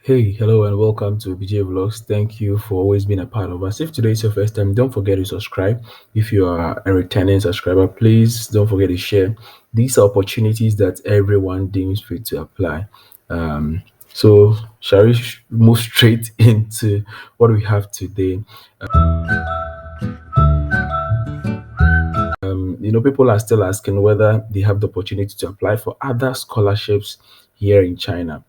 Hey, hello, and welcome to BJ Vlogs. Thank you for always being a part of us. If today is your first time, don't forget to subscribe. If you are a returning subscriber, please don't forget to share. These are opportunities that everyone deems fit to apply. So, shall we move straight into what we have today? People are still asking whether they have the opportunity to apply for other scholarships here in China.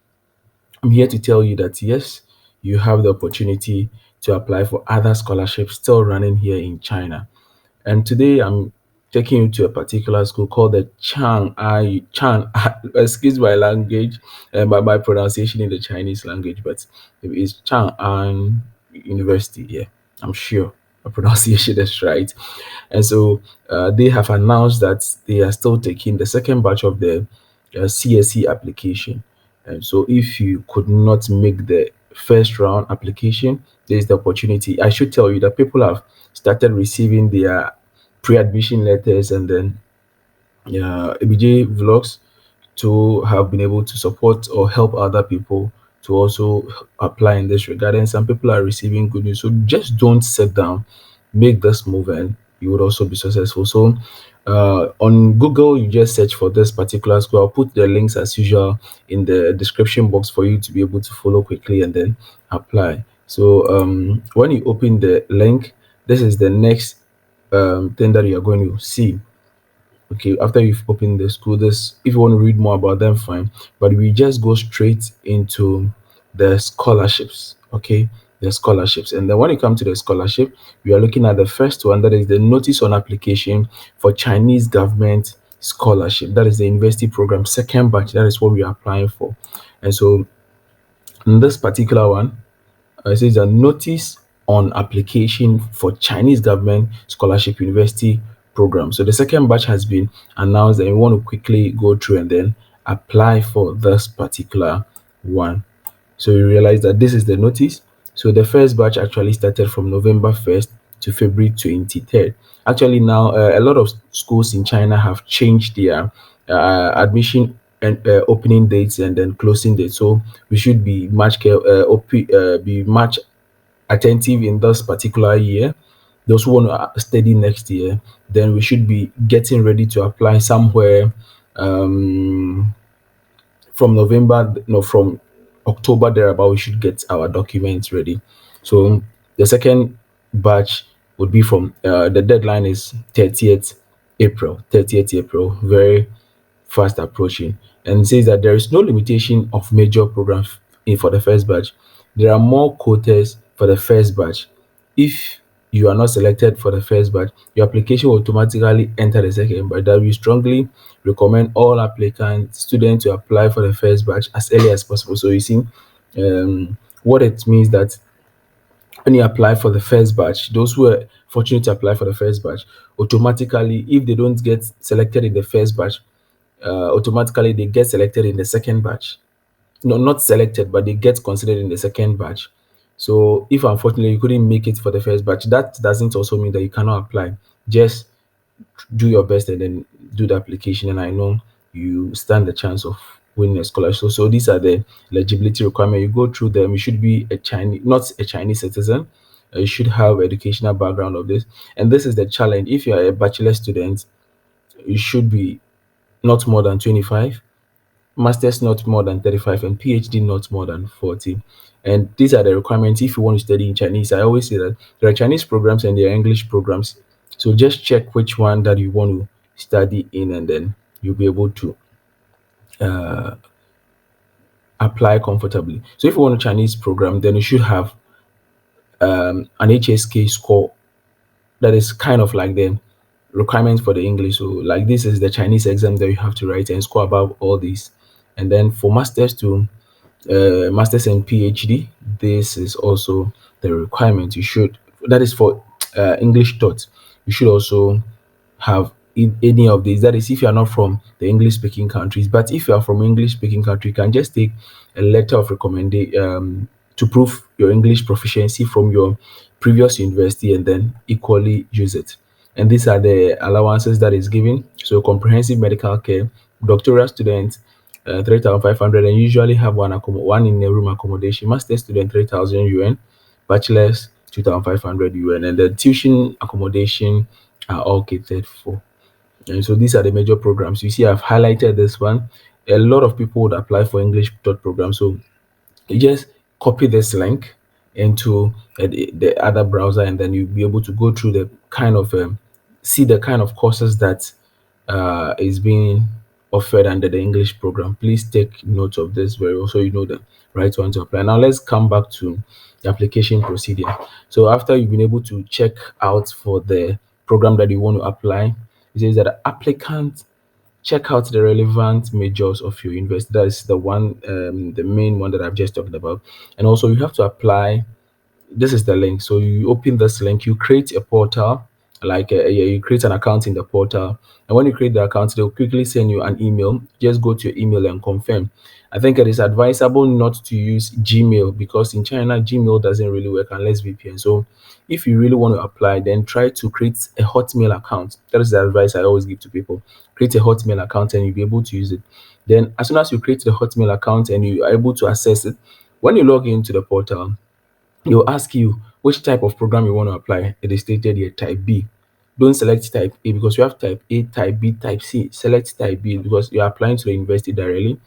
I'm here to tell you that yes, you have the opportunity to apply for other scholarships still running here in China. And today I'm taking you to a particular school called the excuse my language and my pronunciation in the Chinese language, but it's Chang'an University. Yeah, I'm sure my pronunciation is right. And so they have announced that they are still taking the second batch of the CSC application. And so if you could not make the first round application, there is the opportunity. I should tell you that people have started receiving their pre-admission letters, and then ABJ Vlogs to have been able to support or help other people to also apply in this regard. And some people are receiving good news. So just don't sit down, make this move, and you would also be successful. So on Google, you just search for this particular school. I'll put the links as usual in the description box for you to be able to follow quickly and then apply. So when you open the link, this is the next thing that you are going to see. Okay, after you've opened the school, this if you want to read more about them, fine. But we just go straight into the scholarships. Okay, the scholarships. And then when it comes to the scholarship, we are looking at the first one, that is the notice on application for Chinese government scholarship. That is the university program, second batch. That is what we are applying for. And so in this particular one, it says a notice on application for Chinese government scholarship university program. So the second batch has been announced, and we want to quickly go through and then apply for this particular one. So you realize that this is the notice. So the first batch actually started from November 1st to February 23rd. Actually, now a lot of schools in China have changed their admission and opening dates and then closing dates. So we should be be much attentive in this particular year. Those who want to study next year, then we should be getting ready to apply somewhere um, from November, no, from October thereabout. We should get our documents ready. So the second batch would be from the deadline is 30th April. 30th April, very fast approaching, and it says that there is no limitation of major programs for the first batch. There are more quotas for the first batch. If you are not selected for the first batch, your application will automatically enter the second batch. That we strongly recommend all applicants, students to apply for the first batch as early as possible. So you see, what it means that when you apply for the first batch, those who are fortunate to apply for the first batch, automatically, if they don't get selected in the first batch, automatically they get selected in the second batch. No, not selected, but they get considered in the second batch. So if unfortunately you couldn't make it for the first batch, that doesn't also mean that you cannot apply. Just do your best and then do the application, and I know you stand the chance of winning a scholarship. So these are the eligibility requirements. You go through them. You should be a Chinese, not a Chinese citizen. You should have educational background of this. And this is the challenge. If you are a bachelor student, you should be not more than 25, master's not more than 35, and PhD not more than 40. And these are the requirements if you want to study in Chinese. I always say that there are Chinese programs and there are English programs. So just check which one that you want to study in, and then you'll be able to apply comfortably. So if you want a Chinese program, then you should have an HSK score that is kind of like the requirements for the English. So like this is the Chinese exam that you have to write and score above all these. And then for masters to masters and PhD, this is also the requirement. You should, that is for English taught. You should also have any of these. That is if you are not from the English speaking countries. But if you are from English speaking country, you can just take a letter of recommendation to prove your English proficiency from your previous university, and then equally use it. And these are the allowances that is given. So comprehensive medical care, doctoral students, 3,500, and usually have one in a room accommodation. Master student 3,000 yuan, bachelors 2,500 yuan, and the tuition accommodation are all catered for. And so these are the major programs. You see, I've highlighted this one. A lot of people would apply for English taught program. So you just copy this link into the other browser, and then you'll be able to go through the kind of see the kind of courses that is being offered under the English program. Please take note of this very well so you know the right one to apply. Now let's come back to the application procedure. So after you've been able to check out for the program that you want to apply, it says that the applicant check out the relevant majors of your university. That's the one, the main one that I've just talked about. And also, you have to apply. This is the link. So you open this link, you create a portal, like yeah, you create an account in the portal. And when you create the account, they'll quickly send you an email. Just go to your email and confirm. I think it is advisable not to use Gmail because in China, Gmail doesn't really work unless VPN. So if you really want to apply, then try to create a Hotmail account. That is the advice I always give to people. Create a Hotmail account and you'll be able to use it. Then as soon as you create the Hotmail account and you are able to access it, when you log into the portal, they'll ask you which type of program you want to apply. It is stated here type B. Don't select type A because you have type A, type B, type C. Select type B because you're applying to the university directly.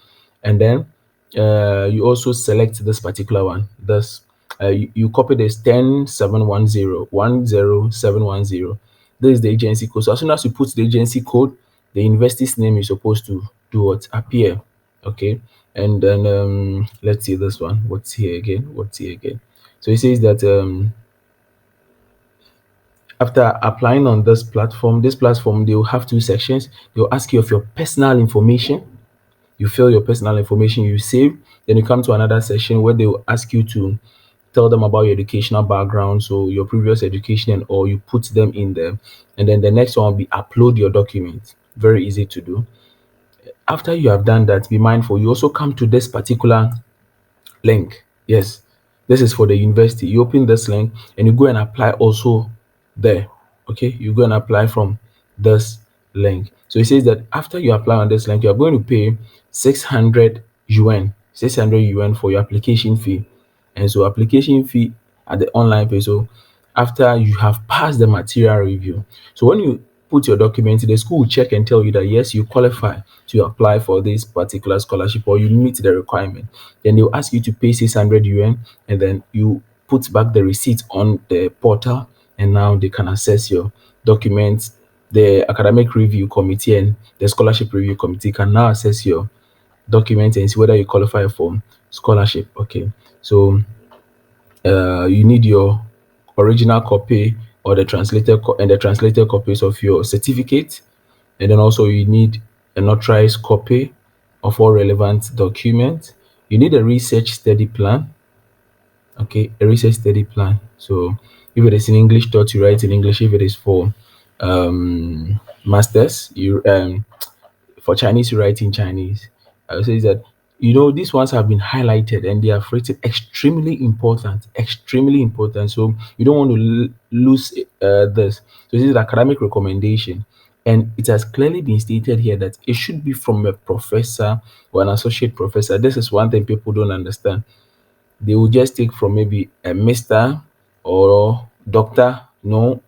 And then you also select this particular one. Thus, you copy this 10710 10710. This is the agency code. So as soon as you put the agency code, the university's name is supposed to do what? Appear. Okay. And then let's see this one. What's here again? What's here again? So it says that after applying on this platform, they will have two sections. They will ask you of your personal information. You fill your personal information, you save. Then you come to another section where they will ask you to tell them about your educational background, so your previous education, and or you put them in there. And then the next one will be upload your documents. Very easy to do. After you have done that, be mindful. You also come to this particular link. Yes, this is for the university. You open this link and you go and apply also there. Okay, you go and apply from this link. So it says that after you apply on this link, you are going to pay 600 yuan, 600 yuan for your application fee. And so application fee at the online pay. So after you have passed the material review, so when you put your documents, the school will check and tell you that yes, you qualify to apply for this particular scholarship or you meet the requirement. Then they'll ask you to pay 600 yuan, and then you put back the receipt on the portal, and now they can access your documents. The academic review committee and the scholarship review committee can now access your documents and see whether you qualify for scholarship. Okay, so you need your original copy or the translated copies of your certificate, and then also you need a notarized copy of all relevant documents. You need a research study plan. Okay, a research study plan. So if it is in English taught, you write in English. If it is for masters, you for Chinese, you write in Chinese. I would say that these ones have been highlighted and they are rated extremely important, extremely important. So you don't want to lose this. So this is the academic recommendation, and it has clearly been stated here that it should be from a professor or an associate professor. This is one thing people don't understand. They will just take from maybe a mister or doctor. No,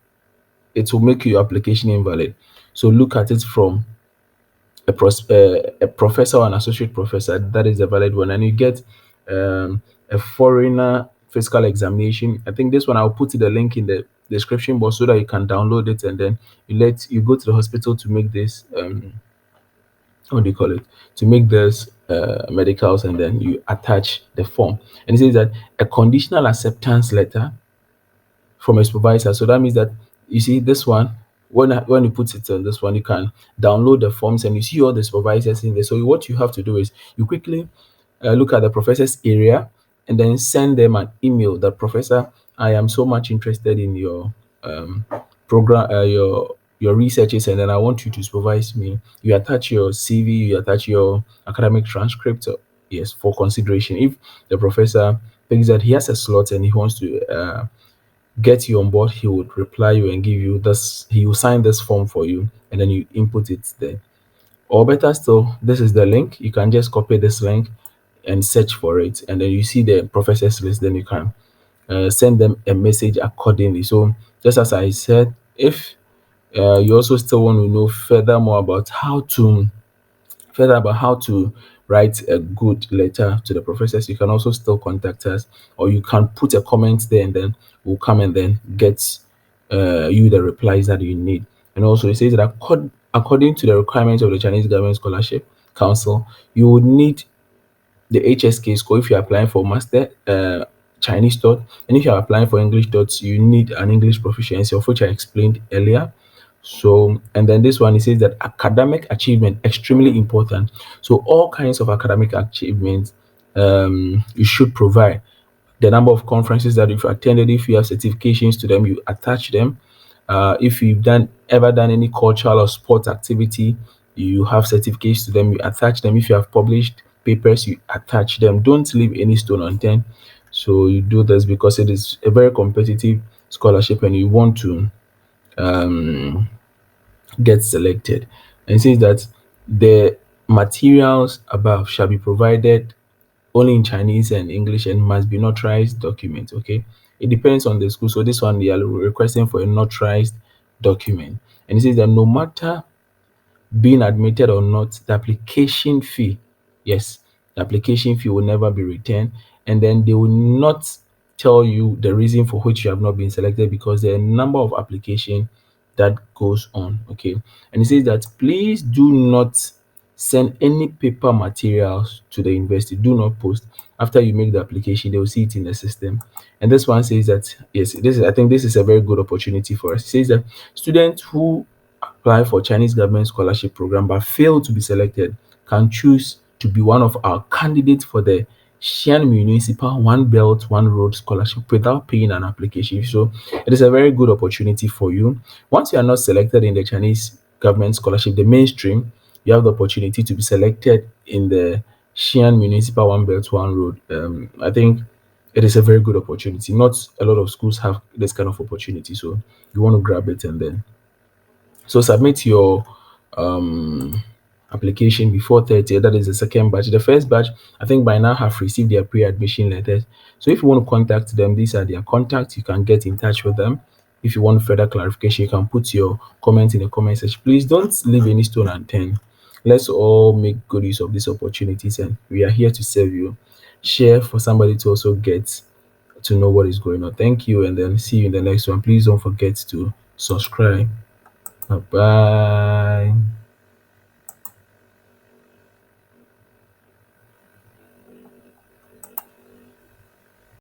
it will make your application invalid. So look at it from a professor or an associate professor. That is a valid one. And you get a foreigner physical examination. I think this one, I'll put the link in the description box so that you can download it, and then you go to the hospital to make this what do you call it, to make this medicals, and then you attach the form. And it says that a conditional acceptance letter from a supervisor. So that means that you see this one, when you put it on this one, you can download the forms and you see all the supervisors in there. So what you have to do is you quickly look at the professor's area and then send them an email that, professor, I am so much interested in your program, your researches, and then I want you to supervise me. You attach your CV, you attach your academic transcript, yes, for consideration. If the professor thinks that he has a slot and he wants to get you on board, he would reply you and give you this. He will sign this form for you, and then you input it there. Or better still, this is the link. You can just copy this link and search for it, and then you see the professors list. Then you can send them a message accordingly. So just as I said, if you also still want to know further about how to write a good letter to the professors, you can also still contact us, or you can put a comment there, and then we'll come and then get you the replies that you need. And also, it says that according to the requirements of the Chinese Government Scholarship Council, you would need the HSK score if you're applying for master Chinese taught, and if you're applying for English taught, you need an English proficiency, of which I explained earlier. So, and then this one, it says that academic achievement extremely important. So, all kinds of academic achievements you should provide. The number of conferences that you've attended, if you have certifications to them, you attach them. If you've done any cultural or sport activity, you have certificates to them, you attach them. If you have published papers, you attach them. Don't leave any stone unturned. So you do this because it is a very competitive scholarship, and you want to um, get selected. And it says that the materials above shall be provided only in Chinese and English and must be notarized document. Okay, it depends on the school. So this one they are requesting for a notarized document, and it says that no matter being admitted or not, the application fee, yes, the application fee will never be returned, and then they will not tell you the reason for which you have not been selected because there are a number of application that goes on. Okay, and it says that please do not send any paper materials to the university. Do not post after you make the application. They will see it in the system. And this one says that yes, this is I think this is a very good opportunity for us. It says that students who apply for Chinese government scholarship program but fail to be selected can choose to be one of our candidates for the Xi'an Municipal One Belt One Road Scholarship without paying an application. So it is a very good opportunity for you. Once you are not selected in the Chinese government scholarship, the mainstream, you have the opportunity to be selected in the Xi'an Municipal One Belt One Road. I think it is a very good opportunity. Not a lot of schools have this kind of opportunity, so you want to grab it and then so submit your um, application before 30. That is the second batch. The first batch, I think by now have received their pre-admission letters. So if you want to contact them, these are their contacts. You can get in touch with them. If you want further clarification, you can put your comment in the comment section. Please don't leave any stone unturned. Let's all make good use of these opportunities, and we are here to serve you. Share for somebody to also get to know what is going on. Thank you, and then see you in the next one. Please don't forget to subscribe. Bye bye.